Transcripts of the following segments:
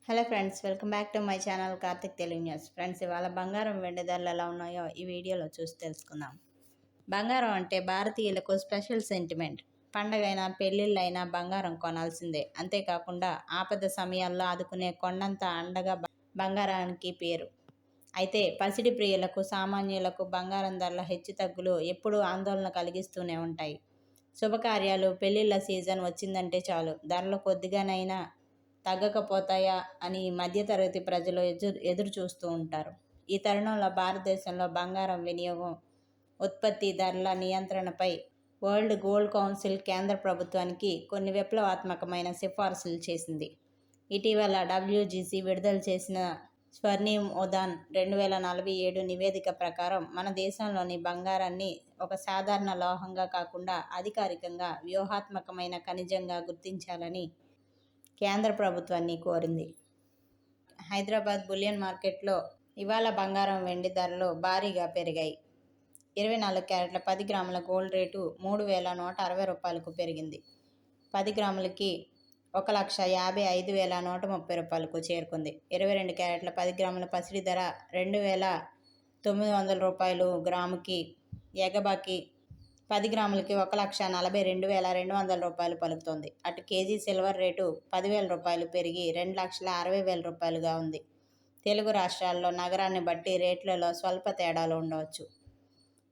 Hello friends, welcome back to my channel Karthik Telugu news. Friends, ఇవాళ బంగారం వెండి ధరలు ఎలా ఉన్నాయో ఈ వీడియోలో చూసి తెలుసుకుందాం. బంగారం అంటే భారతీయులకు స్పెషల్ సెంటిమెంట్. పండగైనా పెళ్ళిళ్ళైనా బంగారం కొనాల్సిందే. అంతేకాకుండా ఆపద సమయాల్లో ఆదుకునే కొండంత అండగా బంగారానికి పేరు. అయితే పసిడి ప్రియులకు, సామాన్యులకు బంగారం ధరల హెచ్చుతగ్గులు ఎప్పుడూ ఆందోళన కలిగిస్తూనే ఉంటాయి. శుభకార్యాలు, పెళ్లిళ్ళ సీజన్ వచ్చిందంటే చాలు ధరలు కొద్దిగానైనా తగ్గకపోతాయా అని మధ్యతరగతి ప్రజలు ఎదురు చూస్తూ ఉంటారు. ఈ తరుణంలో భారతదేశంలో బంగారం వినియోగం, ఉత్పత్తి, ధరల నియంత్రణపై వరల్డ్ గోల్డ్ కౌన్సిల్ కేంద్ర ప్రభుత్వానికి కొన్ని విప్లవాత్మకమైన సిఫార్సులు చేసింది. ఇటీవల WGC విడుదల చేసిన స్వర్ణిం ఉదాన్ 2047 నివేదిక ప్రకారం మన దేశంలోని బంగారాన్ని ఒక సాధారణ లోహంగా కాకుండా అధికారికంగా వ్యూహాత్మకమైన ఖనిజంగా గుర్తించాలని కేంద్ర ప్రభుత్వాన్ని కోరింది. హైదరాబాద్ బులియన్ మార్కెట్లో ఇవాళ బంగారం వెండి ధరలు భారీగా పెరిగాయి. 24 క్యారెట్ల 10 గ్రాముల గోల్డ్ రేటు 3,160 రూపాయలకు పెరిగింది. 10 గ్రాములకి 1,55,130 రూపాయలకు చేరుకుంది. 22 క్యారెట్ల 10 గ్రాముల పసిడి ధర 2,900 రూపాయలు గ్రాముకి ఎగబాకి 10 గ్రాములకి 1,42,200 రూపాయలు పలుకుతోంది. అటు కేజీ సిల్వర్ రేటు 10,000 రూపాయలు పెరిగి 2,60,000 రూపాయలుగా ఉంది. తెలుగు రాష్ట్రాల్లో నగరాన్ని బట్టి రేట్లలో స్వల్ప తేడాలు ఉండవచ్చు.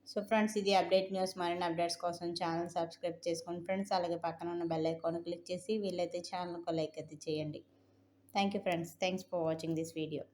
సో ఫ్రెండ్స్, ఇది అప్డేట్ న్యూస్. మరిన్ని అప్డేట్స్ కోసం ఛానల్ సబ్స్క్రైబ్ చేసుకోండి ఫ్రెండ్స్. అలాగే పక్కన ఉన్న బెల్ ఐకాన్ క్లిక్ చేసి వీలైతే ఛానల్కు లైక్ అయితే చేయండి. Thank you friends. Thanks for watching this video.